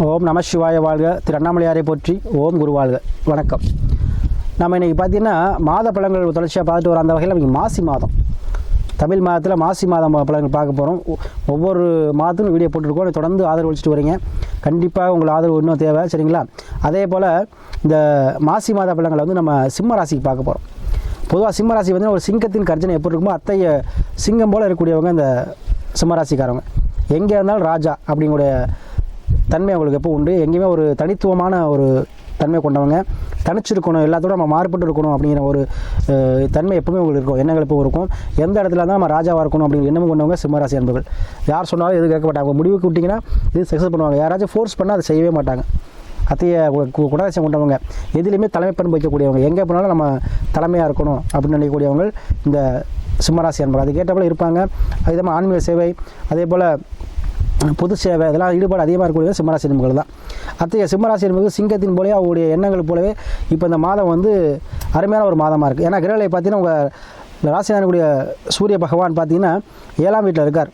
ஓம் நம சிவாய வாழ்க. திரு அண்ணாமலையாரை போற்றி. ஓம் குரு வாழ்க. வணக்கம். நம்ம இன்றைக்கி பார்த்திங்கன்னா மாத பலன்கள் தொடர்ச்சியாக பார்த்துட்டு வர அந்த வகையில் இன்றைக்கி மாசி மாதம், தமிழ் மாதத்தில் மாசி மாதம் பலன்கள் பார்க்க போகிறோம். ஒவ்வொரு மாதத்தும் வீடியோ போட்டுருக்கோம். தொடர்ந்து ஆதரவு அளிச்சுட்டு வரீங்க. கண்டிப்பாக உங்கள் ஆதரவு இன்னும் தேவை, சரிங்களா? அதே போல் இந்த மாசி மாத பலன்களை வந்து நம்ம சிம்ம ராசிக்கு பார்க்க போகிறோம். பொதுவாக சிம்ம ராசி வந்து ஒரு சிங்கத்தின் கர்ஜனை எப்படி இருக்குமோ அத்தைய சிங்கம் போல் இருக்கக்கூடியவங்க இந்த சிம்மராசிக்காரவங்க. எங்கே இருந்தாலும் ராஜா அப்படிங்களுடைய தன்மை அவங்களுக்கு எப்போ உண்டு. எங்கேயுமே ஒரு தனித்துவமான ஒரு தன்மை கொண்டவங்க. தனிச்சிருக்கணும், எல்லாத்தோட நம்ம மாறுபட்டு இருக்கணும் அப்படிங்கிற ஒரு தன்மை எப்பவுமே உங்களுக்கு இருக்கும். எண்ணங்கள் எப்போ இருக்கும். எந்த இடத்துல தான் நம்ம ராஜாவாக இருக்கணும் அப்படிங்கிற எண்ணமும் கொண்டவங்க சிம்மராசி அன்பர்கள். யார் சொன்னாலும் எது கேட்க மாட்டாங்க. முடிவுக்கு விட்டிங்கன்னா இது சக்ஸஸ் பண்ணுவாங்க. யாராச்சும் ஃபோர்ஸ் பண்ணால் அதை செய்யவே மாட்டாங்க. அத்தைய குணராசியம் கொண்டவங்க, எதுலேயுமே தலைமை பண்பு வைக்கக்கூடியவங்க. எங்கே போனாலும் நம்ம தலைமையாக இருக்கணும் அப்படின்னு நினைக்கக்கூடியவங்க இந்த சிம்மராசி அன்பர்கள். அது கேட்டபோல் இருப்பாங்க. அதே மாதிரி ஆன்மீக சேவை, அதே போல் பொது சேவை, இதெல்லாம் ஈடுபாடு அதிகமாக இருக்கக்கூடிய சிம்மராசி என்பர்கள் தான். அத்தைய சிம்மராசி என்பது சிங்கத்தின் போலவே அவருடைய எண்ணங்கள் போலவே இப்போ இந்த மாதம் வந்து அருமையான ஒரு மாதமாக இருக்குது. ஏன்னா கிரகநிலை பார்த்தீங்கன்னா உங்கள் ராசினானுடைய சூரிய பகவான் பார்த்தீங்கன்னா 7ஆம் வீட்டில் இருக்கார்,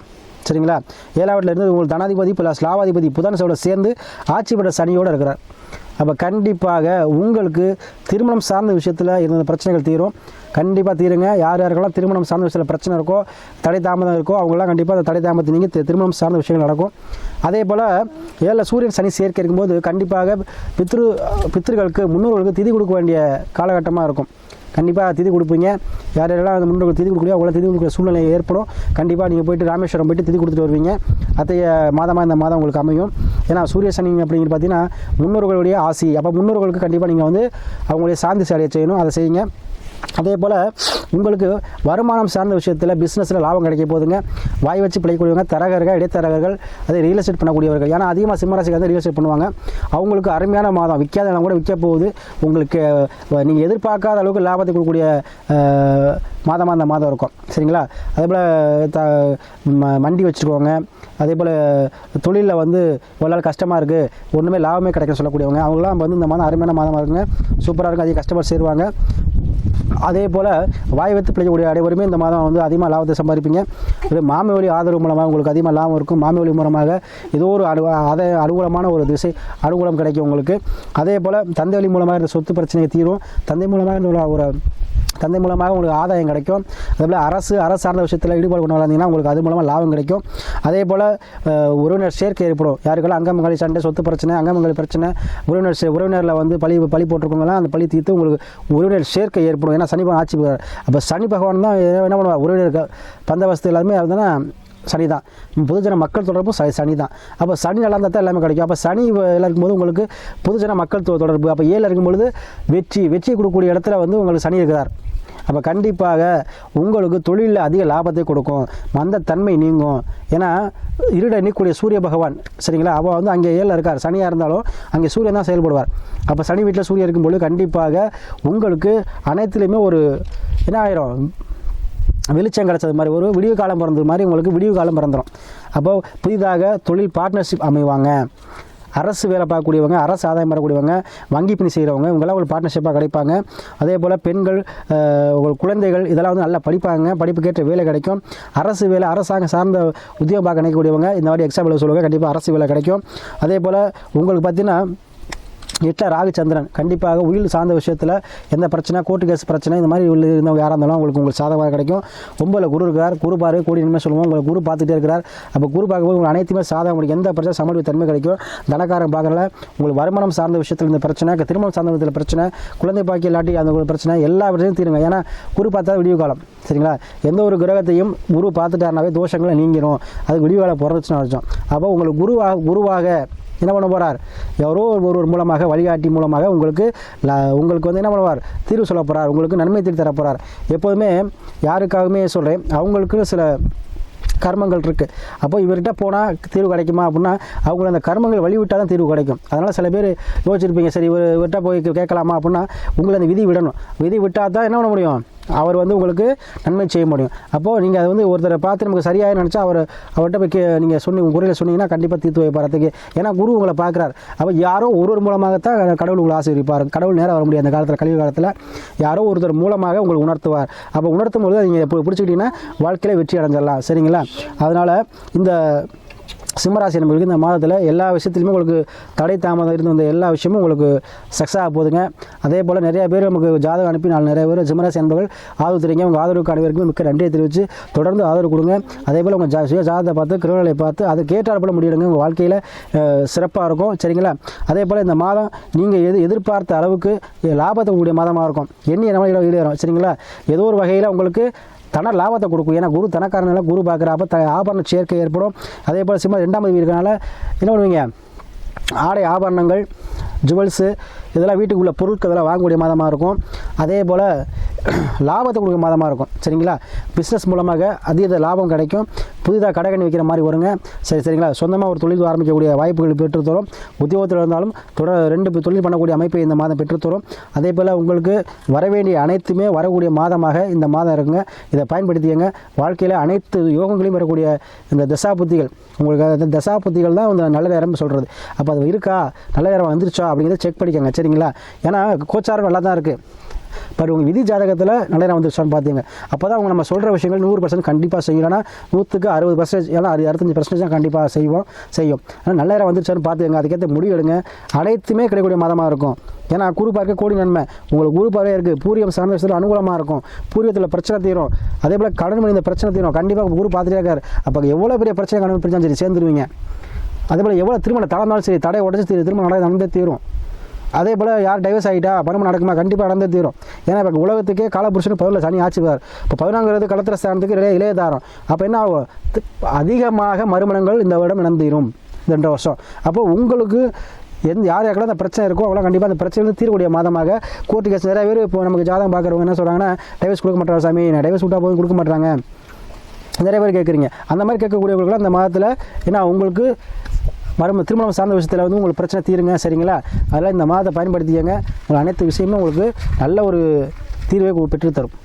சரிங்களா? 7ஆம் வீட்டில் இருந்து உங்களுக்கு தனாதிபதி ப்ளஸ் லாவாதிபதி புதன் சோட சேர்ந்து ஆட்சி பெற்ற சனியோடு இருக்கிறார். அப்போ கண்டிப்பாக உங்களுக்கு திருமணம் சார்ந்த விஷயத்தில் இருந்த பிரச்சனைகள் தீரும். கண்டிப்பாக தீருங்க. யார் யாருக்கெல்லாம் திருமணம் சார்ந்த விஷயத்தில் பிரச்சனை இருக்கோ, தடை தாமதம் இருக்கோ, அவங்களாம் கண்டிப்பாக அந்த தடை தாமதத்தை நீங்கள் திருமணம் சார்ந்த விஷயங்கள் நடக்கும். அதே போல் 7 சூரியன் சனி சேர்க்கை இருக்கும்போது கண்டிப்பாக பித்ருக்களுக்கு முன்னோர்களுக்கு திதி கொடுக்க வேண்டிய காலகட்டமாக இருக்கும். கண்டிப்பாக திதி கொடுப்பீங்க. யார் யாரெல்லாம் அந்த முன்னோர்கள் திதி கொடுக்கலையோ அவங்களாம் திதி கொடுக்குற சூழ்நிலை ஏற்படும். கண்டிப்பாக நீங்கள் போய்ட்டு ராமேஸ்வரம் போய்ட்டு திதி கொடுத்துட்டு வருவீங்க. அத்தைய மாதமாக இந்த மாதம் உங்களுக்கு அமையும். ஏன்னா சூரிய சனி அப்படிங்கிறது பார்த்தீங்கன்னா முன்னோர்களுடைய ஆசி. அப்போ முன்னோர்களுக்கு கண்டிப்பாக நீங்கள் வந்து அவங்களுடைய சாந்தி சேவையை செய்யணும். அதை செய்யுங்க. அதே போல் உங்களுக்கு வருமானம் சார்ந்த விஷயத்தில் பிஸ்னஸில் லாபம் கிடைக்க போதுங்க. வாய் வச்சு பிழைக்கக்கூடியவங்க தரகர்கள், இடைத்தரகர்கள், அதே ரியல் எஸ்டேட் பண்ணக்கூடியவர்கள். ஏன்னா அதிகமாக சிம்மராசிக்கு வந்து ரியல் எஸ்டேட் பண்ணுவாங்க. அவங்களுக்கு அருமையான மாதம். விற்காத இடம் கூட விற்க போகுது. உங்களுக்கு நீங்கள் எதிர்பார்க்காத அளவுக்கு லாபத்தை கொடுக்கக்கூடிய மாதமாக அந்த மாதம் இருக்கும், சரிங்களா? அதே போல் மண்டி வச்சுருக்கோங்க. அதே போல் தொழிலில் வந்து இவ்வளோ நாள் கஷ்டமாக இருக்குது, ஒன்றுமே லாபமே கிடைக்க சொல்லக்கூடியவங்க, அவங்களாம் வந்து இந்த மாதம் அருமையான மாதமாக இருக்குங்க. சூப்பராக இருக்கும். அதிக கஸ்டமர் சேருவாங்க. அதே போல் வாய் வைத்து பிழைக்கக்கூடிய அனைவருமே இந்த மாதம் வந்து அதிகமாக லாபத்தை சம்பாதிப்பீங்க. இது மாமை வழி ஆதரவு மூலமாக உங்களுக்கு அதிகமாக லாபம் இருக்கும். மாமை வழி மூலமாக ஏதோ ஒரு அனுகூலமான ஒரு திசை அனுகூலம் கிடைக்கும் உங்களுக்கு. அதே போல் தந்தை வழி மூலமாக இந்த சொத்து பிரச்சனையை தீரும். தந்தை மூலமாக உங்களுக்கு ஆதாயம் கிடைக்கும். அதேபோல் அரசு சார்ந்த விஷயத்தில் ஈடுபாடு கொண்டு வந்தீங்கன்னா உங்களுக்கு அது மூலமாக லாபம் கிடைக்கும். அதே போல் உறவினர் சேர்க்கை ஏற்படும். யாருக்கெல்லாம் அங்கமங்கலி சண்டை, சொத்து பிரச்சனை, அங்கமங்கலி பிரச்சனை, உறவினரில் வந்து பழி போட்டிருக்கவங்களாம் அந்த பழி தீர்த்து உங்களுக்கு உறவினர் சேர்க்கை ஏற்படும். ஏன்னா சனி பகவான் ஆட்சி. அப்போ சனி பகவான் தான் என்ன பண்ணுவார்? உறவினருக்கு பந்தவஸ்து எல்லாருமே அதுதானே சனி தான். பொதுஜன மக்கள் தொடர்பும் சனி தான். அப்போ சனி நல்லா இருந்தால் தான் எல்லாமே கிடைக்கும். அப்போ சனி எல்லாம் இருக்கும்போது உங்களுக்கு பொதுஜன மக்கள் தொடர்பு. அப்போ 7 இருக்கும்பொழுது வெற்றி கொடுக்கக்கூடிய இடத்துல வந்து உங்களுக்கு சனி இருக்கிறார். அப்போ கண்டிப்பாக உங்களுக்கு தொழிலில் அதிக லாபத்தை கொடுக்கும். மந்த தன்மை நீங்கும். ஏன்னா இருட நீக்கக்கூடிய சூரிய பகவான், சரிங்களா? அப்போ வந்து அங்கே 7 இருக்கார். சனியாக இருந்தாலும் அங்கே சூரியன் தான் செயல்படுவார். அப்போ சனி வீட்டில் சூரியன் இருக்கும்பொழுது கண்டிப்பாக உங்களுக்கு அனைத்துலேயுமே ஒரு என்ன ஆயிரும், வெளிச்சம் கிடச்சது மாதிரி, ஒரு விடிவு காலம் பிறந்தது மாதிரி உங்களுக்கு விடிவு காலம் பிறந்துடும். அப்போது புதிதாக தொழில் பார்ட்னர்ஷிப் அமைவாங்க. அரசு வேலை பார்க்கக்கூடியவங்க, அரசு ஆதாயம் பெறக்கூடியவங்க, வங்கி பணி செய்கிறவங்க, இவங்கெல்லாம் ஒரு பார்ட்னர்ஷிப்பாக கிடைப்பாங்க. அதே போல் பெண்கள், உங்கள் குழந்தைகள் இதெல்லாம் வந்து நல்லா படிப்பாங்க. படிப்புக்கேற்ற வேலை கிடைக்கும். அரசு வேலை, அரசாங்கம் சார்ந்த உத்தியோகம் பார்க்க நினைக்கக்கூடியவங்க இந்த மாதிரி எக்ஸாம் எழுத சொல்லுவாங்க. கண்டிப்பாக அரசு வேலை கிடைக்கும். அதே போல் உங்களுக்கு பார்த்தீங்கன்னா 8 ராகு சந்திரன். கண்டிப்பாக உயிர் சார்ந்த விஷயத்தில் எந்த பிரச்சனை, கோர்ட்டு கேஸ் பிரச்சனை, இந்த மாதிரி இருந்தவங்க யாராக இருந்தாலும் உங்களுக்கு சாதகமாக கிடைக்கும். 9 குரு இருக்கார். குரு பாரு கோடி இனிமேல் சொல்லுவோம். உங்களுக்கு குரு பார்த்துட்டே இருக்கிறார். அப்போ குரு பார்க்கும்போது உங்களுக்கு அனைத்துமே சாதகம் முடியும். எந்த பிரச்சனை சமாளிப்பு தன்மை கிடைக்கும். தனக்காரன் பார்க்கல. உங்களுக்கு வருமானம் சார்ந்த விஷயத்தில் இந்த பிரச்சனை, திருமணம் சார்ந்த விஷயத்தில் பிரச்சனை, குழந்தை பாக்கி இல்லாட்டி அந்த பிரச்சனை, எல்லா பிரச்சனையும் தீருங்க. ஏன்னா குரு பார்த்தா விடிவு காலம், சரிங்களா? எந்த ஒரு கிரகத்தையும் குரு பார்த்துட்டாருனாவே தோஷங்களை நீங்கிடும். அது விடிவு காலம் பிறந்துச்சுன்னு அர்த்தம். அப்போ உங்களுக்கு குருவாக என்ன பண்ண போகிறார்? யாரோ ஒருவர் மூலமாக, வழிகாட்டி மூலமாக உங்களுக்கு வந்து என்ன பண்ணுவார்? தீர்வு சொல்ல போகிறார். உங்களுக்கு நன்மை தீர்வு தர போகிறார். எப்போதுமே யாருக்காகவுமே சொல்கிறேன், அவங்களுக்கு சில கர்மங்கள் இருக்குது. அப்போ இவர்கிட்ட போனால் தீர்வு கிடைக்குமா அப்படின்னா அவங்கள அந்த கர்மங்கள் வழிவிட்டால் தான் தீர்வு கிடைக்கும். அதனால் சில பேர் யோசிச்சிருப்பீங்க, சரி இவர்கிட்ட போய் கேட்கலாமா அப்படின்னா உங்களை அந்த விதி விடணும். விதி விட்டால் தான் என்ன பண்ண முடியும்? அவர் வந்து உங்களுக்கு நன்மை செய்ய முடியும். அப்போது நீங்கள் அதை வந்து ஒருத்தரை பார்த்து நமக்கு சரியாக நினச்சா அவர்கிட்ட போய் நீங்கள் உங்கள் குறையில் சொன்னீங்கன்னா கண்டிப்பாக தீர்த்து வைப்பாரத்துக்கு. ஏன்னா குரு உங்களை பார்க்குறாரு. அப்போ யாரோ ஒருவர் மூலமாகத்தான் கடவுள் உங்களை ஆசீர்வதிப்பார். கடவுள் நேரம் வர முடியாது. அந்த காலத்தில், கல்வி காலத்தில் யாரோ ஒருத்தர் மூலமாக உங்களுக்கு உணர்த்துவார். அப்போ உணர்த்தும் பொழுது நீங்கள் பிடிச்சிக்கிட்டீங்கன்னா வாழ்க்கையில் வெற்றி அடைஞ்சிடலாம், சரிங்களா? அதனால் இந்த சிம்மராசி என்பவர்களுக்கு இந்த மாதத்தில் எல்லா விஷயத்துலையுமே உங்களுக்கு தடை தாமதம் இருந்து வந்த எல்லா விஷயமும் உங்களுக்கு சக்ஸஸ் ஆக போகுதுங்க. அதே போல் நிறைய பேர் நமக்கு ஜாதகம் அனுப்பி நிறைய பேர் சிம்மராசி என்பவர்கள் ஆதரவு தெரியுங்க. உங்கள் ஆதரவுக்கு அனைவருக்கும் மிக்க நன்றியை தெரிவித்து தொடர்ந்து ஆதரவு கொடுங்க. அதே போல் உங்கள் சுய ஜாதகத்தை பார்த்து கிரகங்களை பார்த்து அதை கேட்டால் போல முடியடுங்க. உங்கள் வாழ்க்கையில் சிறப்பாக இருக்கும். சரிங்களா? அதே போல் இந்த மாதம் நீங்கள் எதிர்பார்த்த அளவுக்கு லாபத்தை கூடிய மாதமாக இருக்கும். எண்ணி நம்ம ஈடுபடும். சரிங்களா? ஏதோ ஒரு வகையில் உங்களுக்கு தன லாபத்தை கொடுக்கும். ஏன்னா குரு தனக்காரனால குரு பார்க்குறப்ப ஆபரண சேர்க்கை ஏற்படும். அதே போல் சிம்ம 2ஆம் வீடு இருக்கனால என்ன பண்ணுவீங்க, ஆடை ஆபரணங்கள் ஜுவல்ஸு இதெல்லாம் வீட்டுக்குள்ள பொருட்கள் இதெல்லாம் வாங்கக்கூடிய மாதமாக இருக்கும். அதே போல் லாபத்தை கொடுக்குற மாதமாக இருக்கும். சரிங்களா? பிஸ்னஸ் மூலமாக அதீத லாபம் கிடைக்கும். புதிதாக கடை வைக்கிற மாதிரி வருங்க. சரிங்களா? சொந்தமாக ஒரு தொழில் ஆரம்பிக்கக்கூடிய வாய்ப்புகள் பெற்றுத்தரும். உத்தியோகத்தில் இருந்தாலும் 2 தொழில் பண்ணக்கூடிய அமைப்பை இந்த மாதம் பெற்றுத்தரும். அதே போல் உங்களுக்கு வரவேண்டிய அனைத்துமே வரக்கூடிய மாதமாக இந்த மாதம் இருக்குங்க. இதை பயன்படுத்தியங்க. வாழ்க்கையில் அனைத்து யோகங்களையும் வரக்கூடிய இந்த தசாபுத்திகள் உங்களுக்கு அந்த தசாபுத்திகள் தான் இந்த நல்ல நேரம் சொல்கிறது. அப்போ அது இருக்கா, நல்ல நேரம் வந்துருச்சா அப்படிங்கிறத செக் பண்ணிக்கோங்க. சரிங்களா? ஏன்னா கோச்சாரம் நல்லா தான் இருக்குது. பட் உங்கள் விதி ஜாதகத்தில் நல்ல நேரம் வந்துருச்சான்னு பார்த்தீங்க. அப்போ தான் அவங்க நம்ம சொல்கிற விஷயங்கள் 100% கண்டிப்பாக செய்யலைன்னா 100க்கு 60%, ஏன்னா 65% தான் கண்டிப்பாக செய்யும். ஆனால் நல்ல நேரம் வந்துருச்சான்னு பார்த்துங்க. அதுக்கேற்ற முடிவு எடுங்க. அனைத்துமே கிடைக்கக்கூடிய மாதமாக இருக்கும். ஏன்னா குரு பார்க்க கோடி நன்மை. உங்களுக்கு குரு பார்வை இருக்குது. பூரியம் சார்ந்த விஷயத்தில் அனுகூலமாக இருக்கும். பூரியத்தில் பிரச்சனை தீரும். அதே போல் கடன் மணி இந்த பிரச்சனை தீரும். கண்டிப்பாக குரு பார்த்துட்டே இருக்காரு. அப்போ எவ்வளோ பெரிய பிரச்சனை கடன் பிரச்சனை சரி சேர்ந்துருவீங்க. அதே போல் எவ்வளோ திருமணம் தடந்தாலும் சரி தடை உடச்சி திருமணம் நடந்தே தீரும். அதே போல் யார் டைவர்ஸ் ஆகிட்டா மறுமணம் நடக்குமா, கண்டிப்பாக நடந்தே தீரும். ஏன்னா இப்போ உலகத்துக்கே காலபுருஷன் 10 சனி ஆட்சிவார். இப்போ 11ங்கிறது களத்திர ஸ்தானத்துக்கு இளையதாரம். அப்போ என்ன ஆகும், அதிகமாக மறுமணங்கள் இந்த வருடம் நடந்தீரும் 2 வருஷம். அப்போ உங்களுக்கு யார் யாருக்கெல்லாம் அந்த பிரச்சனை இருக்கோ அவங்களாம் கண்டிப்பாக அந்த பிரச்சனை தீர்க்கூடிய மாதமாக கோர்ட்டு கேஸ் நிறைய பேர் இப்போ நமக்கு ஜாதகம் பார்க்குறவங்க என்ன சொல்கிறாங்கன்னா, டைவர்ஸ் கொடுக்க மாட்டாங்க சாமி, நான் டைவர்ஸ் விட்டா போய் கொடுக்க மாட்டாங்க நிறைய பேர் கேட்குறீங்க. அந்த மாதிரி கேட்கக்கூடியவர்களுக்கு அந்த மாதத்தில் ஏன்னா உங்களுக்கு திருமணம் சார்ந்த விஷயத்தில் வந்து உங்களுக்கு பிரச்சனை தீருங்க. சரிங்களா? அதெல்லாம் இந்த மாதத்தை பயன்படுத்திக்கங்க. உங்களுக்கு அனைத்து விஷயமும் உங்களுக்கு நல்ல ஒரு தீர்வை பெற்றுத்தரும்.